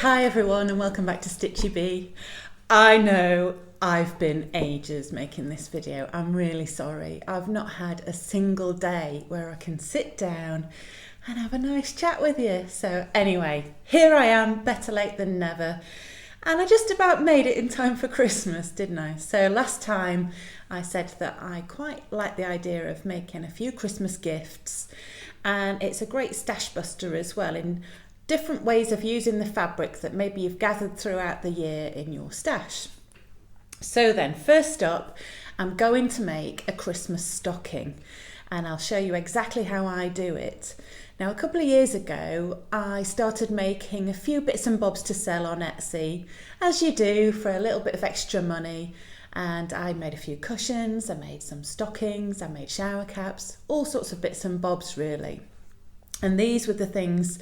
Hi everyone and welcome back to Stitchy Bee. I know I've been ages making this video. I'm really sorry. I've not had a single day where I can sit down and have a nice chat with you. So anyway, here I am, better late than never. And I just about made it in time for Christmas, didn't I? So last time I said that I quite like the idea of making a few Christmas gifts, and it's a great stash buster as well in different ways of using the fabric that maybe you've gathered throughout the year in your stash. So then, first up, I'm going to make a Christmas stocking, and I'll show you exactly how I do it. Now, a couple of years ago, I started making a few bits and bobs to sell on Estee, as you do, for a little bit of extra money. And I made a few cushions, I made some stockings, I made shower caps, all sorts of bits and bobs really. And these were the things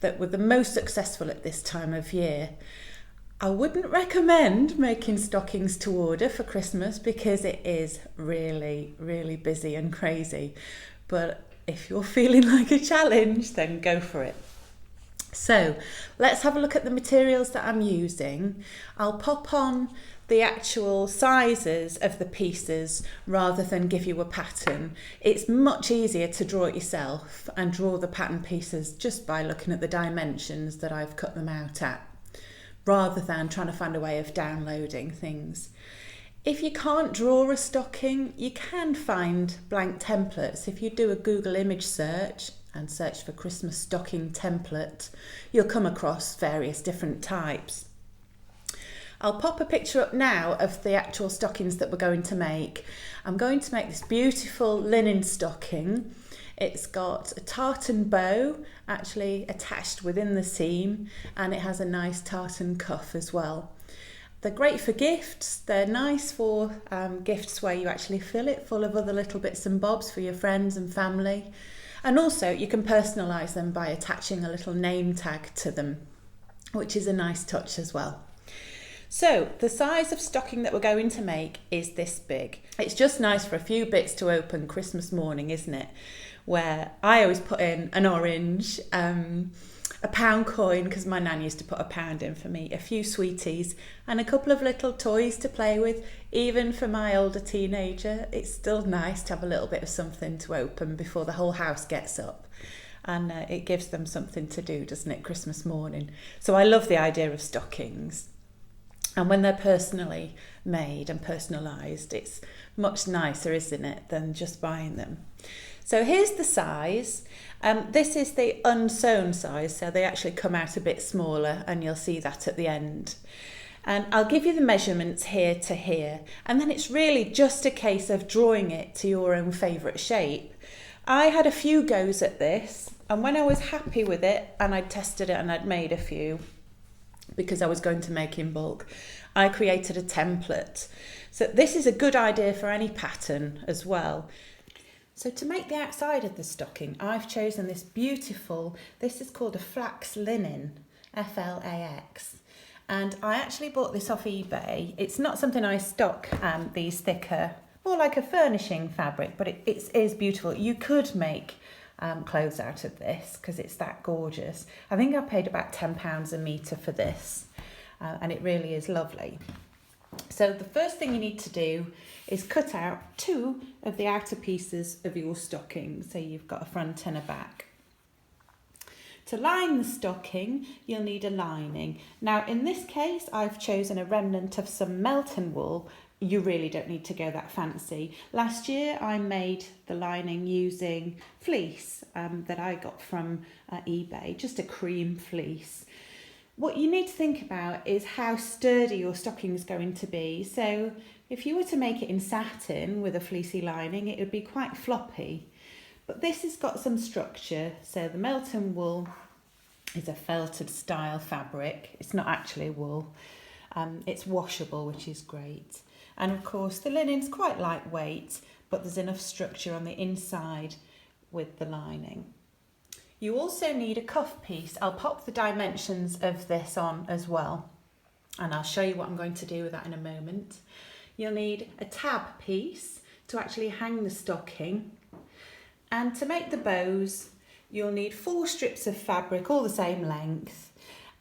that were the most successful at this time of year. I wouldn't recommend making stockings to order for Christmas because it is really, really busy and crazy. But if you're feeling like a challenge, then go for it. So let's have a look at the materials that I'm using. I'll pop on the actual sizes of the pieces rather than give you a pattern. It's much easier to draw it yourself and draw the pattern pieces just by looking at the dimensions that I've cut them out at, rather than trying to find a way of downloading things. If you can't draw a stocking, you can find blank templates. If you do a Google image search and search for Christmas stocking template, you'll come across various different types. I'll pop a picture up now of the actual stockings that we're going to make. I'm going to make this beautiful linen stocking. It's got a tartan bow actually attached within the seam, and it has a nice tartan cuff as well. They're great for gifts. They're nice for gifts where you actually fill it full of other little bits and bobs for your friends and family. And also you can personalise them by attaching a little name tag to them, which is a nice touch as well. So the size of stocking that we're going to make is this big. It's just nice for a few bits to open Christmas morning, isn't it? Where I always put in an orange, a pound coin, because my nan used to put a pound in for me, a few sweeties, and a couple of little toys to play with. Even for my older teenager, it's still nice to have a little bit of something to open before the whole house gets up. And it gives them something to do, doesn't it, Christmas morning? So I love the idea of stockings. And when they're personally made and personalised, it's much nicer, isn't it, than just buying them. So here's the size. This is the unsewn size, so they actually come out a bit smaller, and you'll see that at the end. And I'll give you the measurements here to here, and then it's really just a case of drawing it to your own favourite shape. I had a few goes at this, and when I was happy with it, and I'd tested it and I'd made a few, because I was going to make in bulk, I created a template. So this is a good idea for any pattern as well. So to make the outside of the stocking, I've chosen this beautiful, this is called a flax linen, F-L-A-X. And I actually bought this off eBay. It's not something I stock, these thicker, more like a furnishing fabric, but it is beautiful. You could make clothes out of this because it's that gorgeous. I think I paid about £10 a metre for this, and it really is lovely. So the first thing you need to do is cut out two of the outer pieces of your stocking, so you've got a front and a back. To line the stocking, you'll need a lining. Now in this case, I've chosen a remnant of some Melton wool. You really don't need to go that fancy. Last year I made the lining using fleece that I got from eBay, just a cream fleece. What you need to think about is how sturdy your stocking is going to be. So if you were to make it in satin with a fleecy lining, it would be quite floppy. But this has got some structure. So the Melton wool is a felted style fabric. It's not actually wool. It's washable, which is great. And of course the linen's quite lightweight, but there's enough structure on the inside with the lining. You also need a cuff piece. I'll pop the dimensions of this on as well, and I'll show you what I'm going to do with that in a moment. You'll need a tab piece to actually hang the stocking, and to make the bows you'll need 4 strips of fabric all the same length,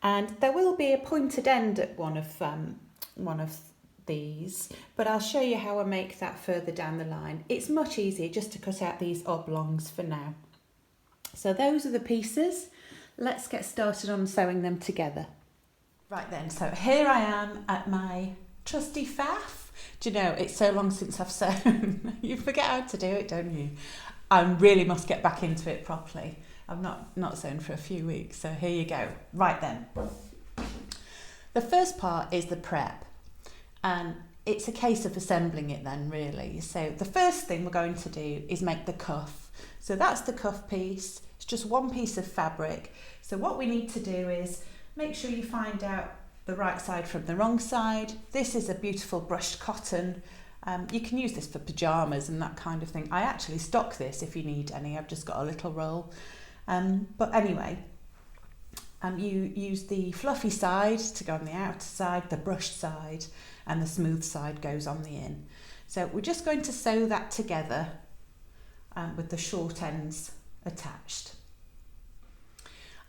And there will be a pointed end at one of these, but I'll show you how I make that further down the line. It's much easier just to cut out these oblongs for now. So those are the pieces. Let's get started on sewing them together. Right then, so here I am at my trusty faff. Do you know, it's so long since I've sewn. You forget how to do it, don't you? I really must get back into it properly. I've not sewn for a few weeks, so here you go. Right then. The first part is the prep, and it's a case of assembling it then, really. So the first thing we're going to do is make the cuff. So that's the cuff piece. It's just one piece of fabric. So what we need to do is make sure you find out the right side from the wrong side. This is a beautiful brushed cotton. You can use this for pyjamas and that kind of thing. I actually stock this if you need any. I've just got a little roll. But anyway, you use the fluffy side to go on the outer side, the brushed side, and the smooth side goes on the in. So we're just going to sew that together with the short ends attached.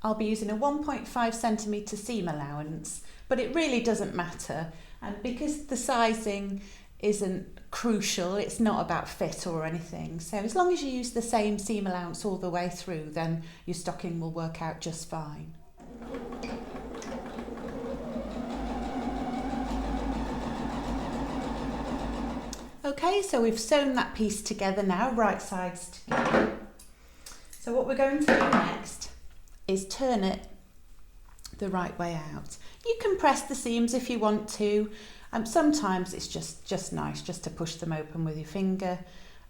I'll be using a 1.5 centimetre seam allowance, but it really doesn't matter. And because the sizing isn't crucial, it's not about fit or anything. So as long as you use the same seam allowance all the way through, then your stocking will work out just fine. Okay, so we've sewn that piece together now, right sides together. So what we're going to do next is turn it the right way out. You can press the seams if you want to. Sometimes it's just nice just to push them open with your finger.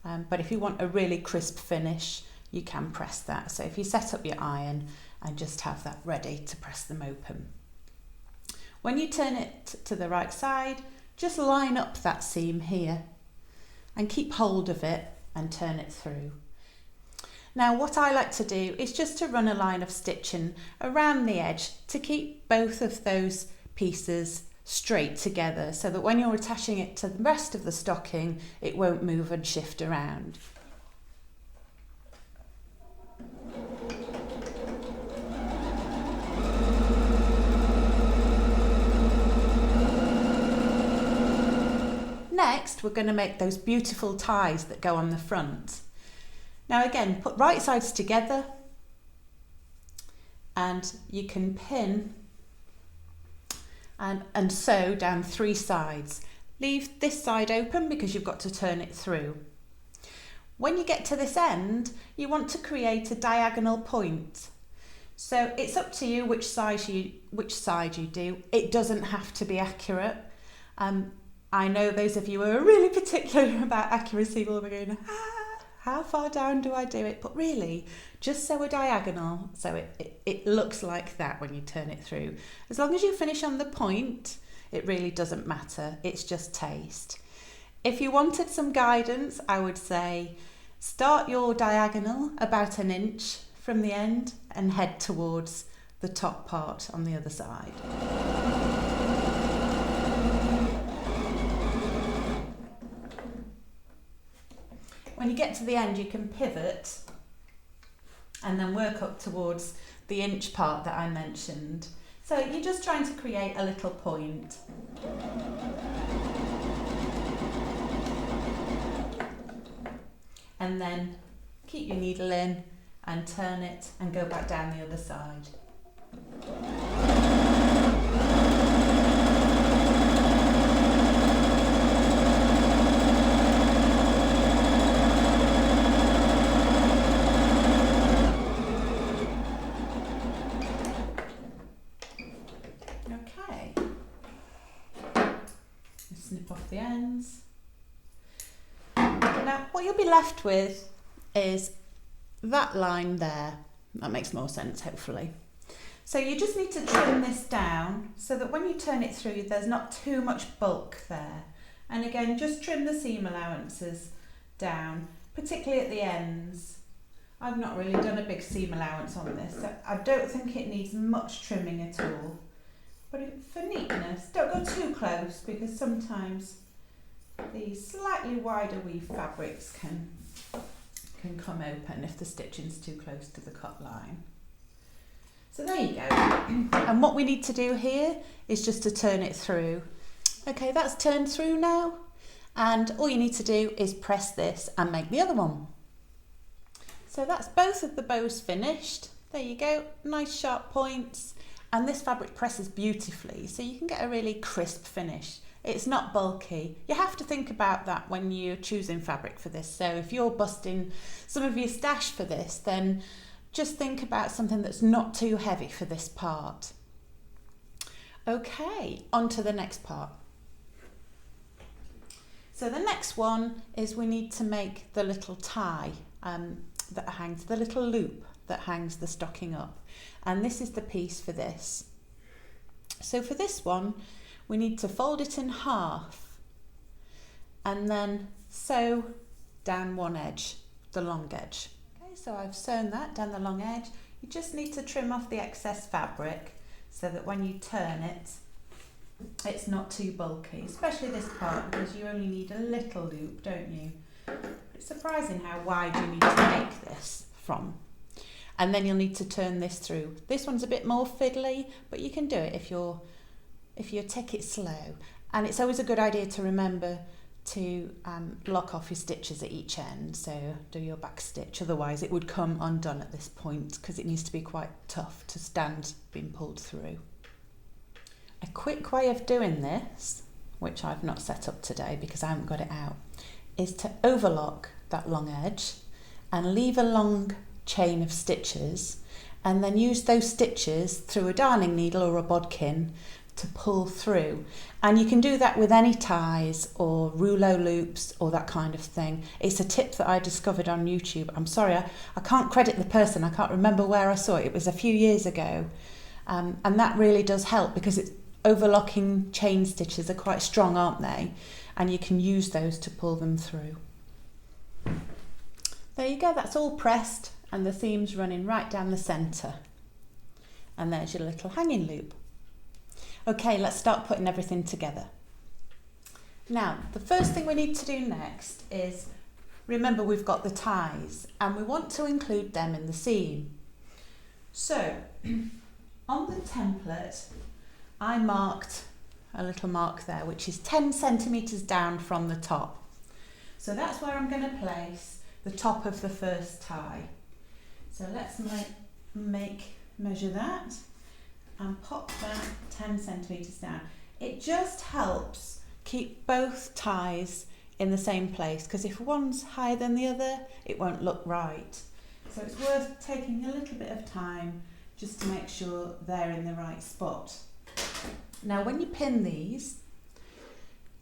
But if you want a really crisp finish, you can press that. So if you set up your iron and just have that ready to press them open. When you turn it to the right side, just line up that seam here and keep hold of it and turn it through. Now what I like to do is just to run a line of stitching around the edge to keep both of those pieces straight together so that when you're attaching it to the rest of the stocking, it won't move and shift around. Next, we're going to make those beautiful ties that go on the front. Now again, put right sides together and you can pin and sew down three sides. Leave this side open because you've got to turn it through. When you get to this end, you want to create a diagonal point. So it's up to you which side you do. It doesn't have to be accurate. I know those of you who are really particular about accuracy will be going, how far down do I do it? But really, just sew a diagonal so it looks like that when you turn it through. As long as you finish on the point, it really doesn't matter. It's just taste. If you wanted some guidance, I would say start your diagonal about 1 inch from the end and head towards the top part on the other side. When you get to the end, you can pivot and then work up towards the inch part that I mentioned. So you're just trying to create a little point. And then keep your needle in and turn it and go back down the other side. Snip off the ends. Now what you'll be left with is that line there. That makes more sense, hopefully. So you just need to trim this down so that when you turn it through, there's not too much bulk there. And again, just trim the seam allowances down, particularly at the ends. I've not really done a big seam allowance on this, so I don't think it needs much trimming at all. But for neatness, don't go too close because sometimes these slightly wider weave fabrics can come open if the stitching's too close to the cut line. So So there you go. And what we need to do here is just to turn it through. Okay, that's turned through now. And all you need to do is press this and make the other one. So that's both of the bows finished. There you go, nice sharp points. And this fabric presses beautifully, so you can get a really crisp finish. It's not bulky. You have to think about that when you're choosing fabric for this. So if you're busting some of your stash for this, then just think about something that's not too heavy for this part. Okay, on to the next part. So the next one is we need to make the little tie that hangs, the little loop that hangs the stocking up. And this is the piece for this. So for this one, we need to fold it in half and then sew down one edge, the long edge. Okay, so I've sewn that down the long edge. You just need to trim off the excess fabric so that when you turn it, it's not too bulky, especially this part because you only need a little loop, don't you? It's surprising how wide you need to make this from. And then you'll need to turn this through. This one's a bit more fiddly, but you can do it if you take it slow. And it's always a good idea to remember to block off your stitches at each end. So do your back stitch, otherwise it would come undone at this point because it needs to be quite tough to stand being pulled through. A quick way of doing this, which I've not set up today because I haven't got it out, is to overlock that long edge and leave a long chain of stitches and then use those stitches through a darning needle or a bodkin to pull through. And you can do that with any ties or rouleau loops or that kind of thing. It's a tip that I discovered on YouTube. I'm sorry, I can't credit the person. I can't remember where I saw it. It was a few years ago. And that really does help because it's overlocking chain stitches are quite strong, aren't they? And you can use those to pull them through. There you go, that's all pressed and the seam's running right down the centre. And there's your little hanging loop. Okay, let's start putting everything together. Now, the first thing we need to do next is, remember we've got the ties and we want to include them in the seam. So, on the template, I marked a little mark there, which is 10 centimetres down from the top. So that's where I'm going to place the top of the first tie. So let's measure that and pop that 10 centimetres down. It just helps keep both ties in the same place because if one's higher than the other, it won't look right. So it's worth taking a little bit of time just to make sure they're in the right spot. Now when you pin these,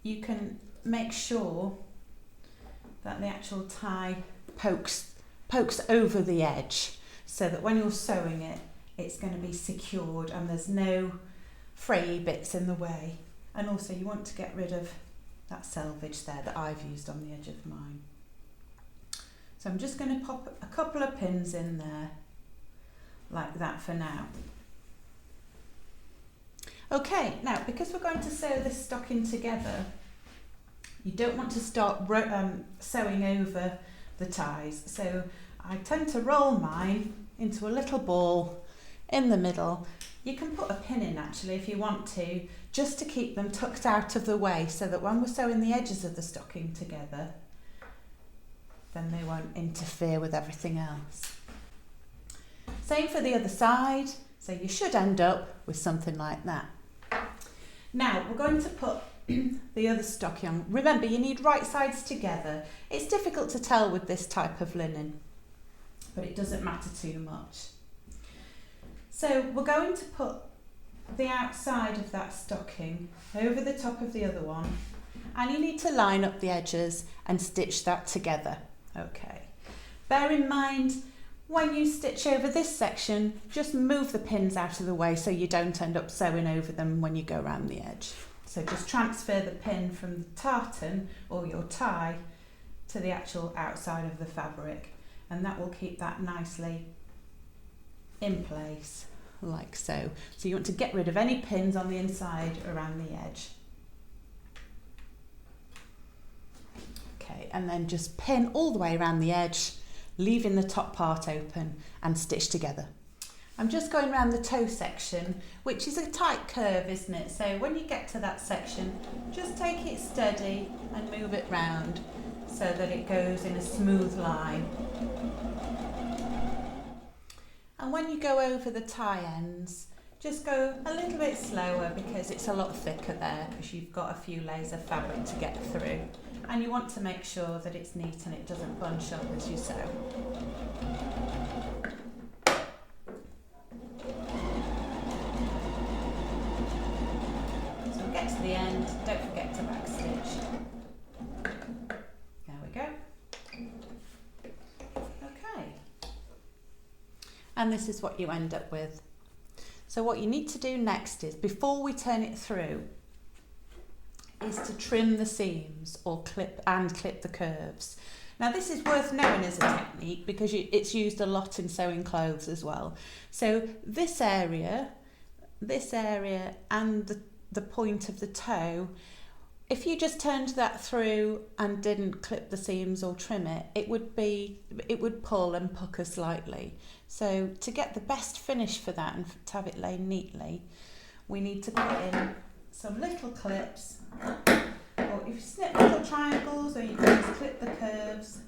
you can make sure that the actual tie pokes over the edge so that when you're sewing it, it's going to be secured and there's no frayy bits in the way. And also you want to get rid of that selvage there that I've used on the edge of mine. So I'm just going to pop a couple of pins in there like that for now. Okay, now because we're going to sew this stocking together, you don't want to start sewing over the ties. So I tend to roll mine into a little ball in the middle. You can put a pin in actually if you want to, just to keep them tucked out of the way so that when we're sewing the edges of the stocking together, then they won't interfere with everything else. Same for the other side, so you should end up with something like that. Now we're going to put the other stocking on. Remember, you need right sides together. It's difficult to tell with this type of linen, but it doesn't matter too much. So we're going to put the outside of that stocking over the top of the other one, and you need to line up the edges and stitch that together. Okay. Bear in mind, when you stitch over this section, just move the pins out of the way so you don't end up sewing over them when you go around the edge. So just transfer the pin from the tartan or your tie to the actual outside of the fabric, and that will keep that nicely in place like so. So you want to get rid of any pins on the inside around the edge. Okay, and then just pin all the way around the edge, leaving the top part open and stitch together. I'm just going around the toe section, which is a tight curve, isn't it? So when you get to that section, just take it steady and move it round so that it goes in a smooth line. And when you go over the tie ends, just go a little bit slower because it's a lot thicker there because you've got a few layers of fabric to get through. And you want to make sure that it's neat and it doesn't bunch up as you sew. So we'll get to the end, don't forget to backstitch. There we go. Okay. And this is what you end up with. So what you need to do next is, before we turn it through, is to trim the seams or clip the curves. Now this is worth knowing as a technique because it's used a lot in sewing clothes as well. So this area and the point of the toe, if you just turned that through and didn't clip the seams or trim it, it would pull and pucker slightly. So to get the best finish for that and to have it lay neatly, we need to put in some little clips, or if you snip little triangles, or you can just clip the curves.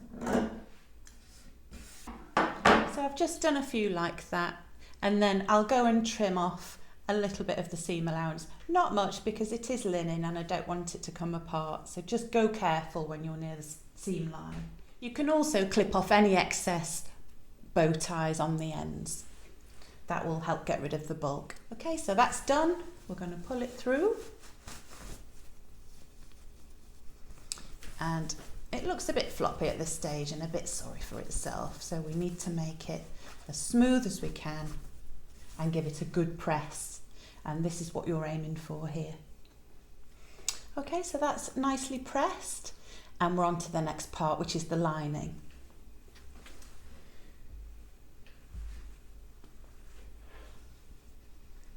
So I've just done a few like that, and then I'll go and trim off a little bit of the seam allowance. Not much because it is linen and I don't want it to come apart, so just go careful when you're near the seam line. You can also clip off any excess bow ties on the ends. That will help get rid of the bulk. Okay, so that's done. We're going to pull it through. And it looks a bit floppy at this stage and a bit sorry for itself, so we need to make it as smooth as we can and give it a good press, and this is what you're aiming for here. Okay, so that's nicely pressed, and we're on to the next part, which is the lining.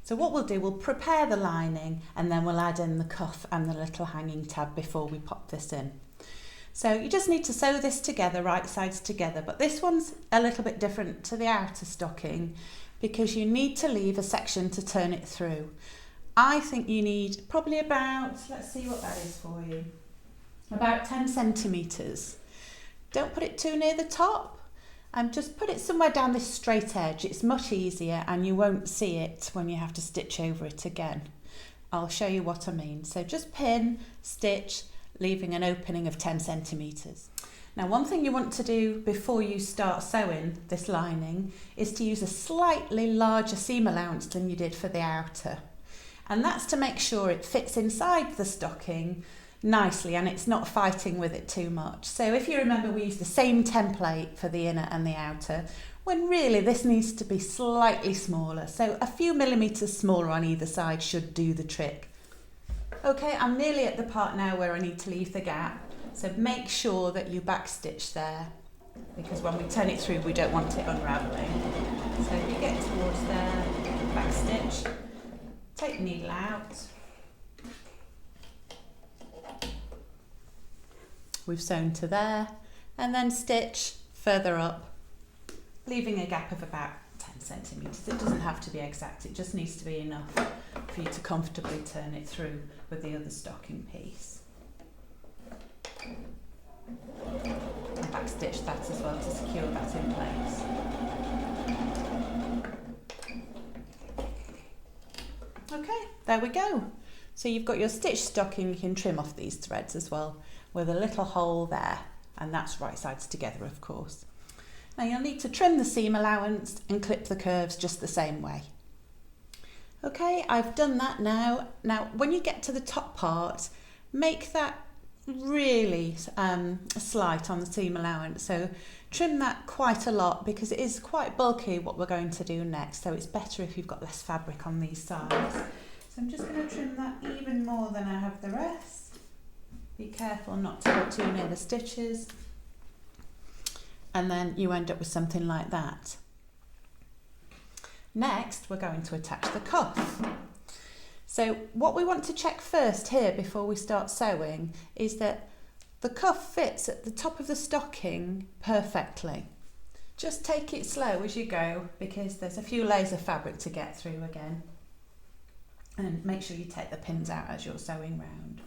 So what we'll do, we'll prepare the lining and then we'll add in the cuff and the little hanging tab before we pop this in. So you just need to sew this together, right sides together, but this one's a little bit different to the outer stocking because you need to leave a section to turn it through. I think you need probably about, let's see what that is for you, about 10 centimetres. Don't put it too near the top. And just put it somewhere down this straight edge. It's much easier and you won't see it when you have to stitch over it again. I'll show you what I mean. So just pin, stitch, leaving an opening of 10 centimetres. Now one thing you want to do before you start sewing this lining is to use a slightly larger seam allowance than you did for the outer. And that's to make sure it fits inside the stocking nicely and it's not fighting with it too much. So if you remember, we used the same template for the inner and the outer, when really this needs to be slightly smaller. So a few millimetres smaller on either side should do the trick. Okay, I'm nearly at the part now where I need to leave the gap. So make sure that you backstitch there because when we turn it through, we don't want it unravelling. So if you get towards there, backstitch, take the needle out. We've sewn to there and then stitch further up, leaving a gap of about 10 centimetres. It doesn't have to be exact, it just needs to be enough for you to comfortably turn it through with the other stocking piece. And backstitch that as well to secure that in place. Okay, there we go. So you've got your stitched stocking, you can trim off these threads as well with a little hole there, and that's right sides together of course. Now you'll need to trim the seam allowance and clip the curves just the same way. Okay, I've done that now. Now when you get to the top part, make that really slight on the seam allowance, so trim that quite a lot because it is quite bulky what we're going to do next, so it's better if you've got less fabric on these sides. So I'm just going to trim that even more than I have the rest. Be careful not to go too near the stitches, and then you end up with something like that. Next, we're going to attach the cuff. So what we want to check first here before we start sewing is that the cuff fits at the top of the stocking perfectly. Just take it slow as you go because there's a few layers of fabric to get through again. And make sure you take the pins out as you're sewing round.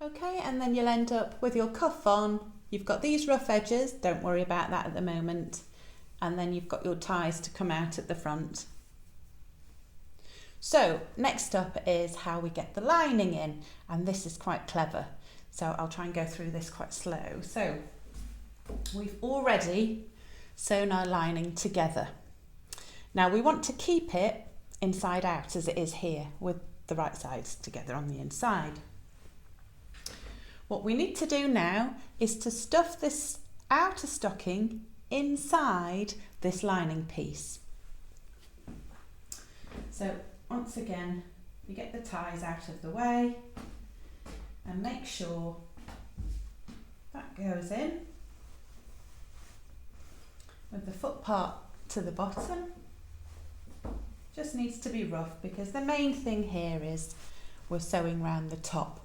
Okay, and then you'll end up with your cuff on. You've got these rough edges, don't worry about that at the moment. And then you've got your ties to come out at the front. So next up is how we get the lining in, and this is quite clever. So I'll try and go through this quite slow. So we've already sewn our lining together. Now we want to keep it inside out as it is here with the right sides together on the inside. What we need to do now is to stuff this outer stocking inside this lining piece. So once again, you get the ties out of the way and make sure that goes in with the foot part to the bottom. Just needs to be rough because the main thing here is we're sewing around the top.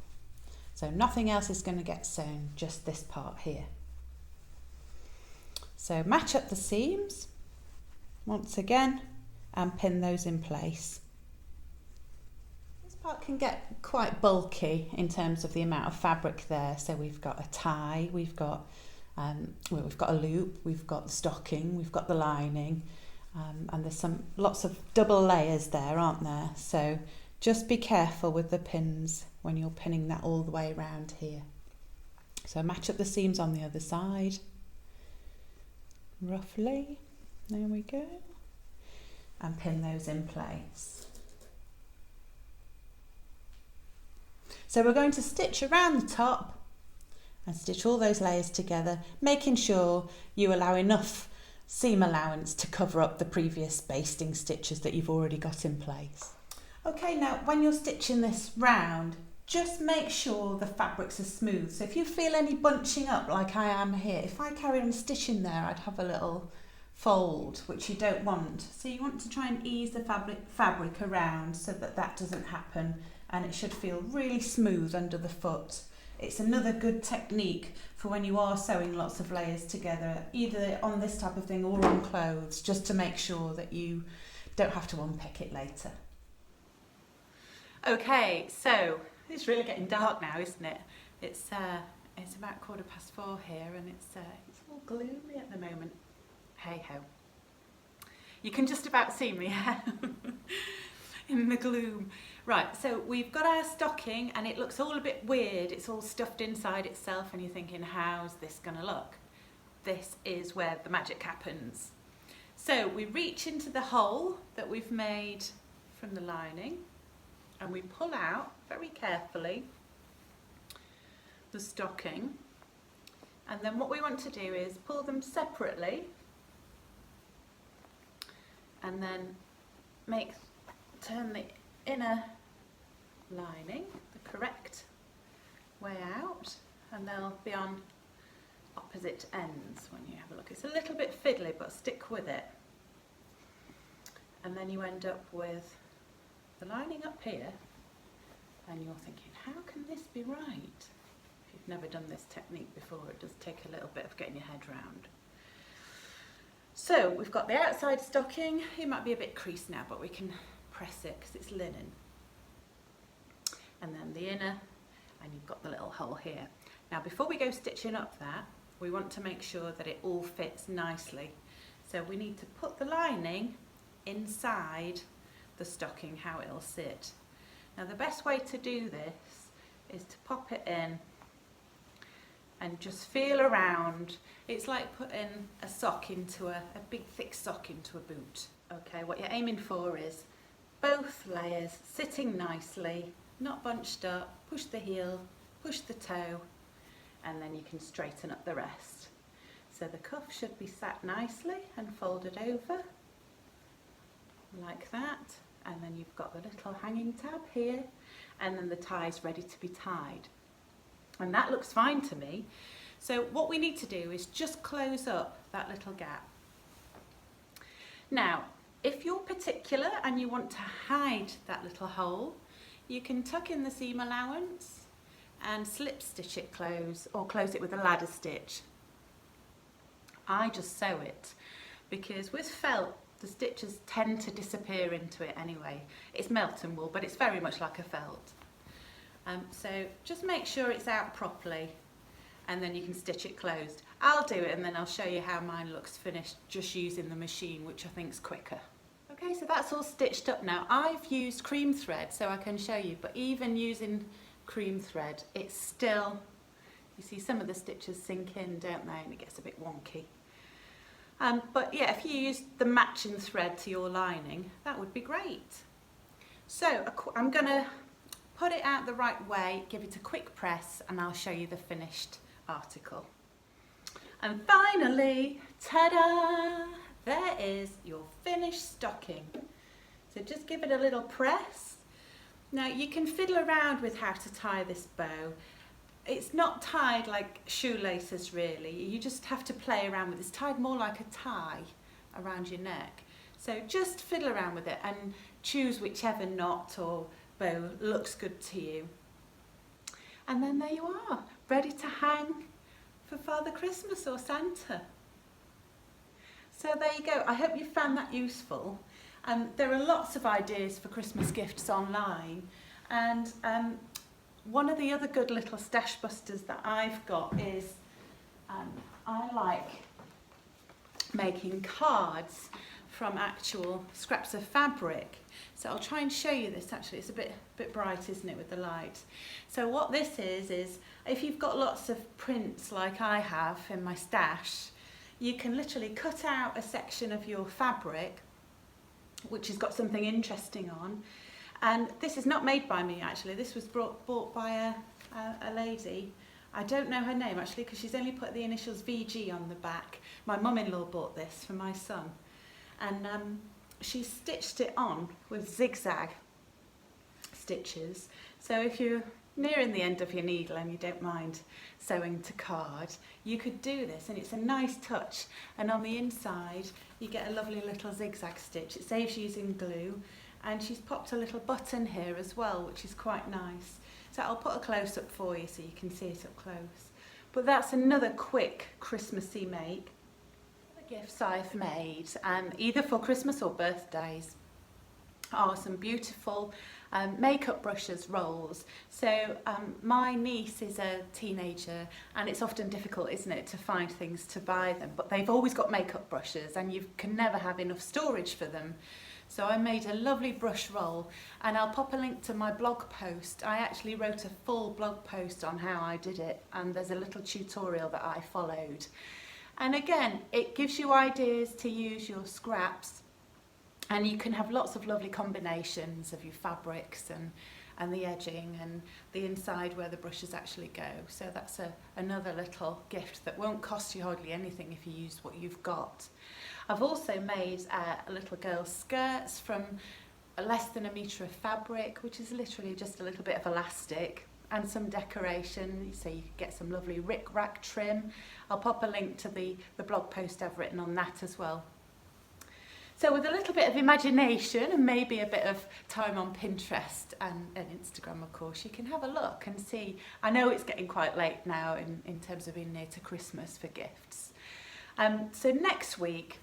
So nothing else is going to get sewn, just this part here. So match up the seams once again and pin those in place. This part can get quite bulky in terms of the amount of fabric there. So we've got a tie, we've got a loop, we've got the stocking, we've got the lining, and there's lots of double layers there, aren't there? So just be careful with the pins when you're pinning that all the way around here. So match up the seams on the other side, roughly, there we go, and pin those in place. So we're going to stitch around the top and stitch all those layers together, making sure you allow enough seam allowance to cover up the previous basting stitches that you've already got in place. Okay, now when you're stitching this round, just make sure the fabrics are smooth. So if you feel any bunching up like I am here, if I carry on stitching there, I'd have a little fold, which you don't want. So you want to try and ease the fabric around so that that doesn't happen, and it should feel really smooth under the foot. It's another good technique for when you are sewing lots of layers together, either on this type of thing or on clothes, just to make sure that you don't have to unpick it later. Okay, so it's really getting dark now, isn't it? It's about 4:15 here, and it's all gloomy at the moment. Hey ho. You can just about see me in the gloom. Right, so we've got our stocking, and it looks all a bit weird. It's all stuffed inside itself, and you're thinking, how's this gonna look? This is where the magic happens. So we reach into the hole that we've made from the lining, and we pull out very carefully the stocking, and then what we want to do is pull them separately and then turn the inner lining the correct way out, and they'll be on opposite ends when you have a look. It's a little bit fiddly, but stick with it, and then you end up with the lining up here, and you're thinking, how can this be right? If you've never done this technique before, it does take a little bit of getting your head round. So we've got the outside stocking. It might be a bit creased now, but we can press it because it's linen. And then the inner, and you've got the little hole here. Now before we go stitching up that, we want to make sure that it all fits nicely. So we need to put the lining inside the stocking, how it'll sit. Now the best way to do this is to pop it in and just feel around. It's like putting a sock into a big thick sock into a boot. Okay, what you're aiming for is both layers sitting nicely, not bunched up. Push the heel, push the toe, and then you can straighten up the rest. So the cuff should be sat nicely and folded over like that, and then you've got the little hanging tab here, and then the tie's ready to be tied, and that looks fine to me. So what we need to do is just close up that little gap Now, if you're particular and you want to hide that little hole, you can tuck in the seam allowance and slip stitch it close, or close it with a ladder stitch. I just sew it because with felt the stitches tend to disappear into it anyway. It's Melton wool, but it's very much like a felt. So just make sure it's out properly and then you can stitch it closed. I'll do it and then I'll show you how mine looks finished just using the machine, which I think is quicker. Okay, so that's all stitched up now. I've used cream thread so I can show you, but even using cream thread, it's still, you see some of the stitches sink in, don't they, and it gets a bit wonky. But yeah, if you use the matching thread to your lining, that would be great. So I'm going to put it out the right way, give it a quick press, and I'll show you the finished article. And finally, ta-da! There is your finished stocking. So just give it a little press. Now you can fiddle around with how to tie this bow. It's not tied like shoelaces really, you just have to play around with it. It's tied more like a tie around your neck. So just fiddle around with it and choose whichever knot or bow looks good to you. And then there you are, ready to hang for Father Christmas or Santa. So there you go, I hope you found that useful. There are lots of ideas for Christmas gifts online, and one of the other good little stash busters that I've got is I like making cards from actual scraps of fabric. So I'll try and show you this. Actually, it's a bit bright, isn't it, with the light? So what this is if you've got lots of prints like I have in my stash, you can literally cut out a section of your fabric which has got something interesting on. And this is not made by me actually, this was bought by a lady. I don't know her name actually because she's only put the initials VG on the back. My mum-in-law bought this for my son, and she stitched it on with zigzag stitches. So if you're nearing the end of your needle and you don't mind sewing to card, you could do this, and it's a nice touch. And on the inside you get a lovely little zigzag stitch. It saves using glue, and she's popped a little button here as well, which is quite nice. So I'll put a close-up for you so you can see it up close. But that's another quick Christmassy make. The gifts I've made, either for Christmas or birthdays, are some beautiful makeup brushes rolls. So my niece is a teenager, and it's often difficult, isn't it, to find things to buy them, but they've always got makeup brushes and you can never have enough storage for them. So I made a lovely brush roll, and I'll pop a link to my blog post. I actually wrote a full blog post on how I did it, and there's a little tutorial that I followed. And again, it gives you ideas to use your scraps, and you can have lots of lovely combinations of your fabrics and the edging and the inside where the brushes actually go. So that's another little gift that won't cost you hardly anything if you use what you've got. I've also made a little girl's skirts from less than a metre of fabric, which is literally just a little bit of elastic and some decoration, so you can get some lovely rick-rack trim. I'll pop a link to the blog post I've written on that as well. So with a little bit of imagination and maybe a bit of time on Pinterest and Instagram, of course, you can have a look and see. I know it's getting quite late now in terms of being near to Christmas for gifts. So next week,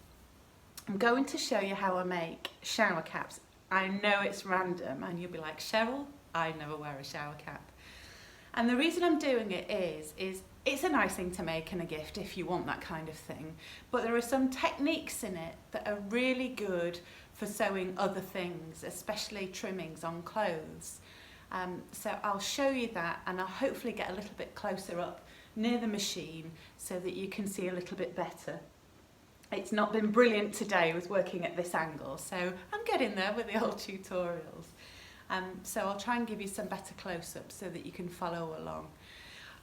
I'm going to show you how I make shower caps. I know it's random and you'll be like, Cheryl, I never wear a shower cap. And the reason I'm doing it is it's a nice thing to make in a gift if you want that kind of thing, but there are some techniques in it that are really good for sewing other things, especially trimmings on clothes. So I'll show you that, and I'll hopefully get a little bit closer up near the machine so that you can see a little bit better. It's not been brilliant today with working at this angle, so I'm getting there with the old tutorials. So I'll try and give you some better close-ups so that you can follow along.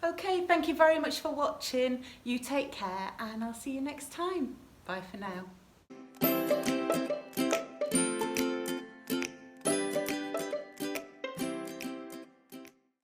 Okay, thank you very much for watching. You take care, and I'll see you next time. Bye for now.